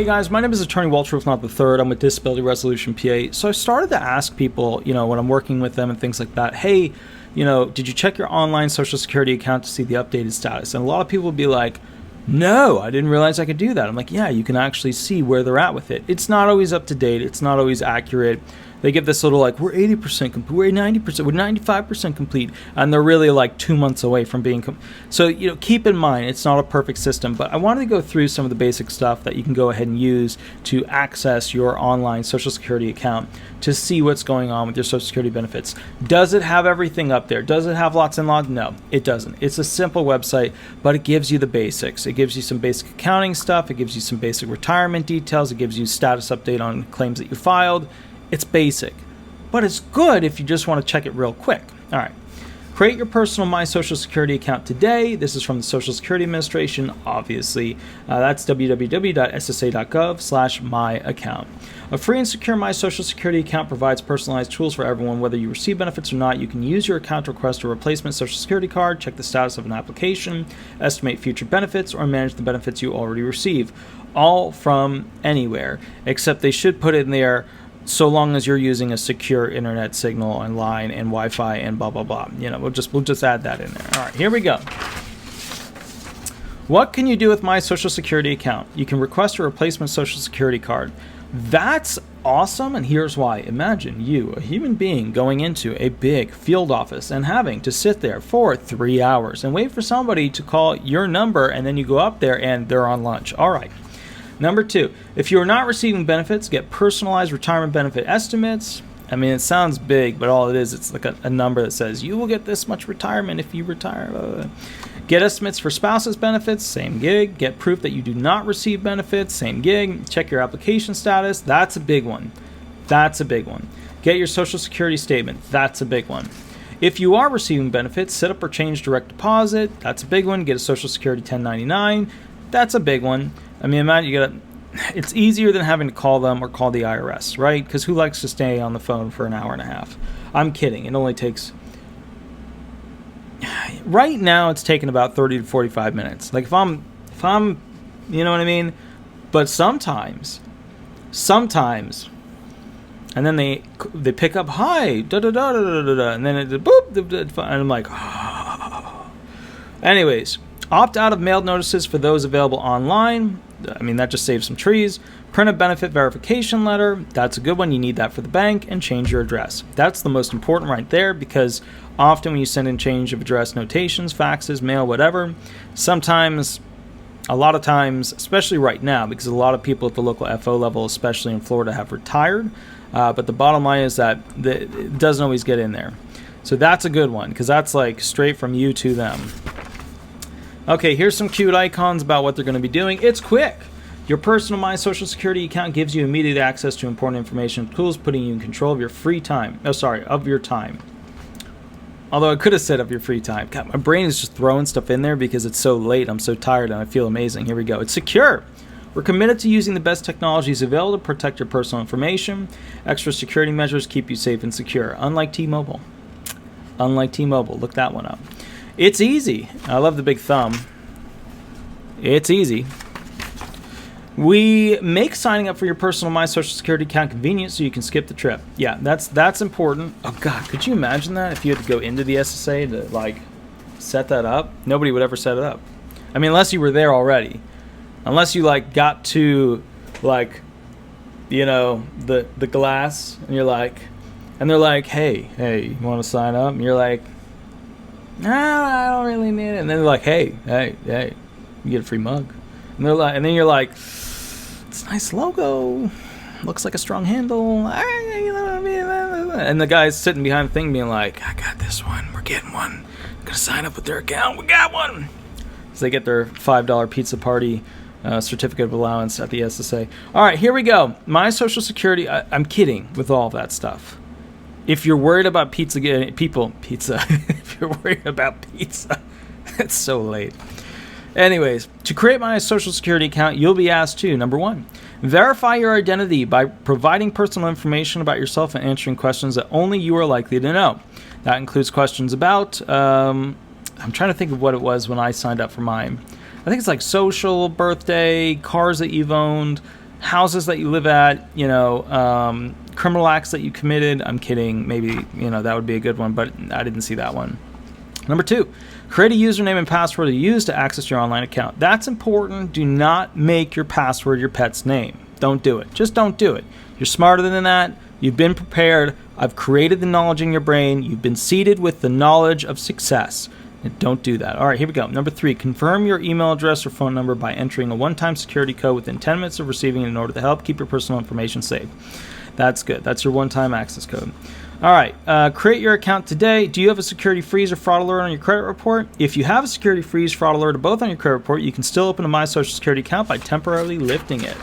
Hey guys, my name is Attorney Walter If Not the Third. I'm with Disability Resolution PA. So I started to ask people, when I'm working with them and things like that, hey, did you check your online Social Security account to see the updated status? And a lot of people will be like, no, I didn't realize I could do that. I'm like, yeah, you can actually see where they're at with it. It's not always up to date. It's not always accurate. They give this little we're 80% complete, we're 90%, we're 95% complete, and they're really 2 months away from being So, keep in mind, it's not a perfect system, but I wanted to go through some of the basic stuff that you can go ahead and use to access your online Social Security account to see what's going on with your Social Security benefits. Does it have everything up there? Does it have lots and lots? No, it doesn't. It's a simple website, but it gives you the basics. It gives you some basic accounting stuff. It gives you some basic retirement details. It gives you status update on claims that you filed. It's basic, but it's good if you just want to check it real quick. All right. Create your personal My Social Security account today. This is from the Social Security Administration, obviously. That's www.ssa.gov/myaccount. A free and secure My Social Security account provides personalized tools for everyone. Whether you receive benefits or not, you can use your account to request a replacement Social Security card, check the status of an application, estimate future benefits, or manage the benefits you already receive. All from anywhere, except they should put it in there so long as you're using a secure internet signal online and Wi-Fi and blah blah blah. We'll just add that in there. All right, here we go. What can you do with My Social Security account? You can request a replacement Social Security card. That's awesome, and here's why. Imagine you, a human being, going into a big field office and having to sit there for 3 hours and wait for somebody to call your number, and then you go up there and they're on lunch. All right. Number 2, if you are not receiving benefits, get personalized retirement benefit estimates. I mean, it sounds big, but all it is, it's like a number that says you will get this much retirement if you retire. Blah, blah, blah. Get estimates for spouses' benefits, same gig. Get proof that you do not receive benefits, same gig. Check your application status. That's a big one. That's a big one. Get your Social Security statement. That's a big one. If you are receiving benefits, set up or change direct deposit. That's a big one. Get a Social Security 1099. That's a big one. I mean, imagine it's easier than having to call them or call the IRS, right? Because who likes to stay on the phone for an hour and a half? I'm kidding. It only takes... Right now, it's taking about 30 to 45 minutes. If I'm, you know what I mean? But sometimes, and then they pick up, hi, da-da-da-da-da-da, and then it, boop, and I'm like, oh. Anyways, opt out of mailed notices for those available online. I mean, that just saves some trees. Print a benefit verification letter. That's a good one. You need that for the bank. And change your address. That's the most important right there, because often when you send in change of address notations, faxes, mail, whatever, sometimes, a lot of times, especially right now, because a lot of people at the local FO level, especially in Florida, have retired. But the bottom line is that it doesn't always get in there. So that's a good one, because that's straight from you to them. Okay, here's some cute icons about what they're going to be doing. It's quick. Your personal My Social Security account gives you immediate access to important information and tools, putting you in control of your free time. Of your time. Although I could have said of your free time. God, my brain is just throwing stuff in there because it's so late. I'm so tired and I feel amazing. Here we go. It's secure. We're committed to using the best technologies available to protect your personal information. Extra security measures keep you safe and secure. Unlike T-Mobile. Look that one up. It's easy. I love the big thumb. It's easy. We make signing up for your personal My Social Security account convenient so you can skip the trip. Yeah, that's important. Oh God, could you imagine that if you had to go into the SSA to set that up? Nobody would ever set it up. I mean, unless you were there already. Unless you got to the glass and you're and they're like, hey, you want to sign up? And you're like, nah, I don't really need it. And then they're like, hey, you get a free mug. And they're and then you're like, it's a nice logo, looks like a strong handle. And the guy's sitting behind the thing being like, I got this one, we're getting one. I'm gonna sign up with their account, we got one. So they get their $5 pizza party certificate of allowance at the SSA. All right, here we go. My Social Security, I'm kidding with all of that stuff. If you're worried about pizza, if you're worried about pizza, it's so late. Anyways, to create My Social Security account, you'll be asked to, number 1, verify your identity by providing personal information about yourself and answering questions that only you are likely to know. That includes questions about, I'm trying to think of what it was when I signed up for mine. I think it's social, birthday, cars that you've owned, houses that you live at, criminal acts that you committed. I'm kidding. Maybe, that would be a good one, but I didn't see that one. Number 2, create a username and password to use to access your online account. That's important. Do not make your password your pet's name. Don't do it. Just don't do it. You're smarter than that. You've been prepared. I've created the knowledge in your brain. You've been seeded with the knowledge of success. And don't do that. All right, here we go. Number 3, confirm your email address or phone number by entering a one-time security code within 10 minutes of receiving it in order to help keep your personal information safe. That's good. That's your one-time access code. All right, create your account today. Do you have a security freeze or fraud alert on your credit report? If you have a security freeze, fraud alert, or both on your credit report, you can still open a My Social Security account by temporarily lifting it.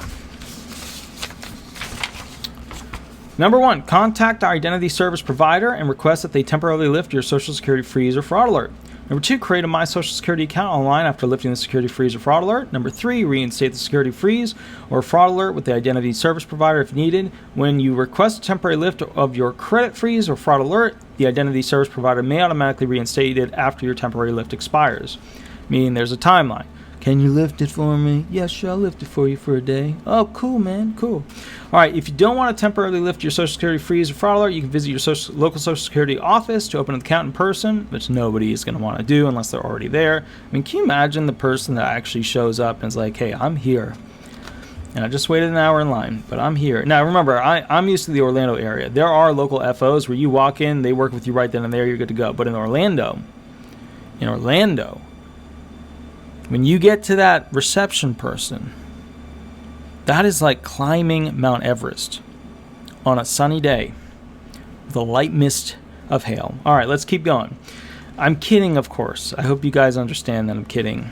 Number 1, contact our identity service provider and request that they temporarily lift your Social Security freeze or fraud alert. Number 2, create a My Social Security account online after lifting the security freeze or fraud alert. Number 3, reinstate the security freeze or fraud alert with the identity service provider if needed. When you request a temporary lift of your credit freeze or fraud alert, the identity service provider may automatically reinstate it after your temporary lift expires, meaning there's a timeline. Can you lift it for me? Yes, sure, I'll lift it for you for a day. Oh, cool, man, cool. All right, if you don't want to temporarily lift your Social Security freeze or fraud alert, you can visit your local Social Security office to open an account in person, which nobody is going to want to do unless they're already there. I mean, can you imagine the person that actually shows up and is like, hey, I'm here, and I just waited an hour in line, but I'm here. Now, remember, I'm used to the Orlando area. There are local FOs where you walk in, they work with you right then and there, you're good to go. But in Orlando, when you get to that reception person, that is like climbing Mount Everest on a sunny day with a light mist of hail. All right, let's keep going. I'm kidding, of course. I hope you guys understand that I'm kidding.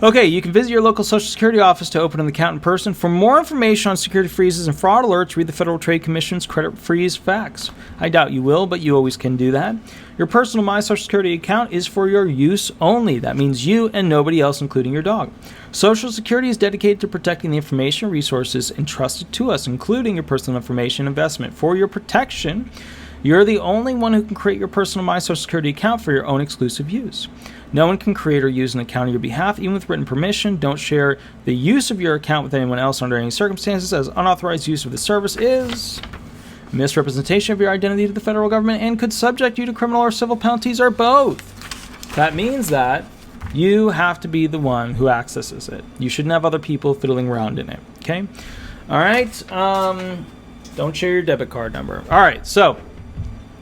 Okay, you can visit your local Social Security office to open an account in person. For more information on security freezes and fraud alerts, read the Federal Trade Commission's credit freeze facts. I doubt you will, but you always can do that. Your personal My Social Security account is for your use only. That means you and nobody else, including your dog. Social Security is dedicated to protecting the information and resources entrusted to us, including your personal information investment. For your protection, you're the only one who can create your personal My Social Security account for your own exclusive use. No one can create or use an account on your behalf, even with written permission. Don't share the use of your account with anyone else under any circumstances, as unauthorized use of the service is misrepresentation of your identity to the federal government and could subject you to criminal or civil penalties or both. That means that you have to be the one who accesses it. You shouldn't have other people fiddling around in it, okay? All right, don't share your debit card number. All right, so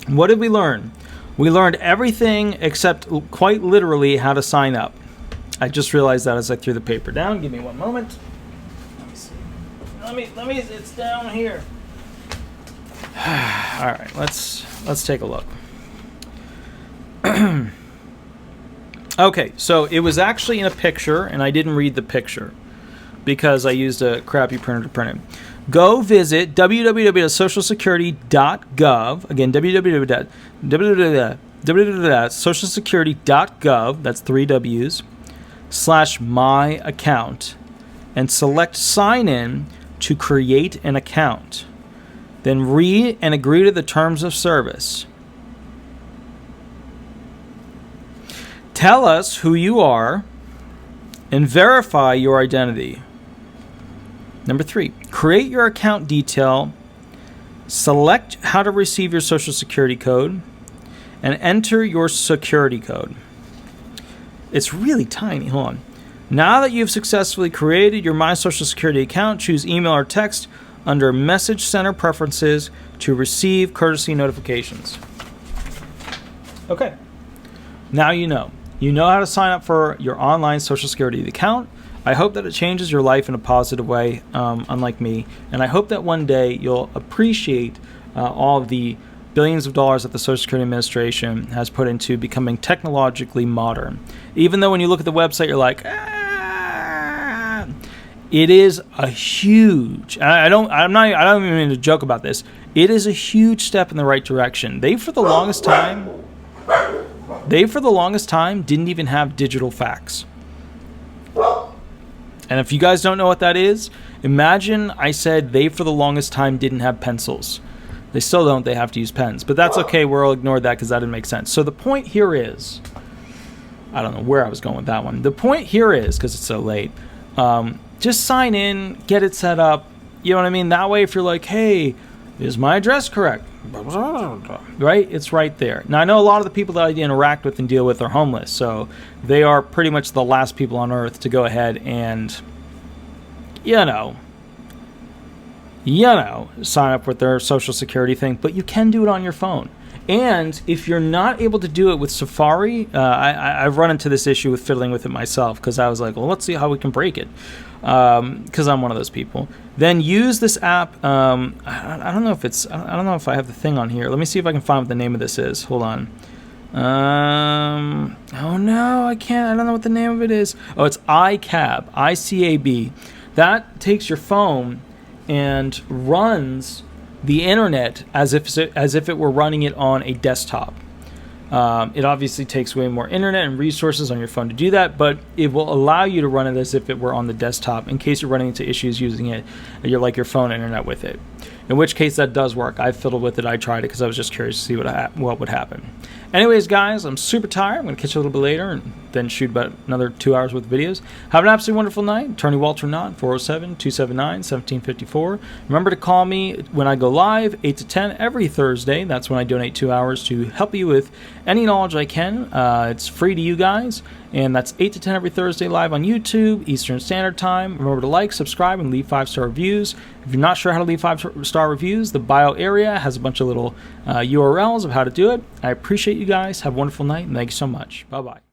what did we learn? We learned everything except quite literally how to sign up. I just realized that as I threw the paper down. Give me one moment. Let me see. Let me, it's down here. All right, let's take a look. Okay, so it was actually in a picture, and I didn't read the picture because I used a crappy printer to print it. Go visit www.socialsecurity.gov. Again, www.socialsecurity.gov. That's 3 W's. /my account, and select sign in to create an account. Then read and agree to the terms of service. Tell us who you are and verify your identity. Number 3, create your account detail, select how to receive your Social Security code, and enter your security code. It's really tiny. Hold on. Now that you've successfully created your My Social Security account, choose email or text under Message Center Preferences to receive courtesy notifications. Okay. Now you know. You know how to sign up for your online Social Security account. I hope that it changes your life in a positive way, unlike me. And I hope that one day you'll appreciate all of the billions of dollars that the Social Security Administration has put into becoming technologically modern. Even though when you look at the website, you're like, it is a huge. I don't even mean to joke about this. It is a huge step in the right direction. They for the longest time didn't even have digital fax. And if you guys don't know what that is, imagine I said they for the longest time didn't have pencils. They still don't. They have to use pens. But that's okay. We'll ignore that because that didn't make sense. So the point here is, I don't know where I was going with that one. The point here is, because it's so late, just sign in, get it set up. You know what I mean? That way, if you're like, hey, is my address correct? Right? It's right there. Now, I know a lot of the people that I interact with and deal with are homeless, so they are pretty much the last people on earth to go ahead and, sign up with their social security thing, but you can do it on your phone. And if you're not able to do it with Safari, I've run into this issue with fiddling with it myself, because I was like, well, let's see how we can break it, because I'm one of those people. Then use this app. I don't know if I have the thing on here. Let me see if I can find what the name of this is. Hold on. Oh no, I can't. I don't know what the name of it is. Oh, it's iCab, ICAB. That takes your phone and runs the internet as if it were running it on a desktop. It obviously takes way more internet and resources on your phone to do that, but it will allow you to run it as if it were on the desktop in case you're running into issues using it, your phone internet with it. In which case that does work. I fiddled with it. I tried it because I was just curious to see what would happen. Anyways, guys, I'm super tired. I'm going to catch you a little bit later and then shoot about another 2 hours worth of videos. Have an absolutely wonderful night. Attorney Walter Knott, 407-279-1754. Remember to call me when I go live, 8 to 10 every Thursday. That's when I donate 2 hours to help you with any knowledge I can. It's free to you guys. And that's 8 to 10 every Thursday live on YouTube, Eastern Standard Time. Remember to like, subscribe, and leave 5-star reviews. If you're not sure how to leave 5-star reviews, the bio area has a bunch of little URLs of how to do it. I appreciate you guys. Have a wonderful night, and thank you so much. Bye-bye.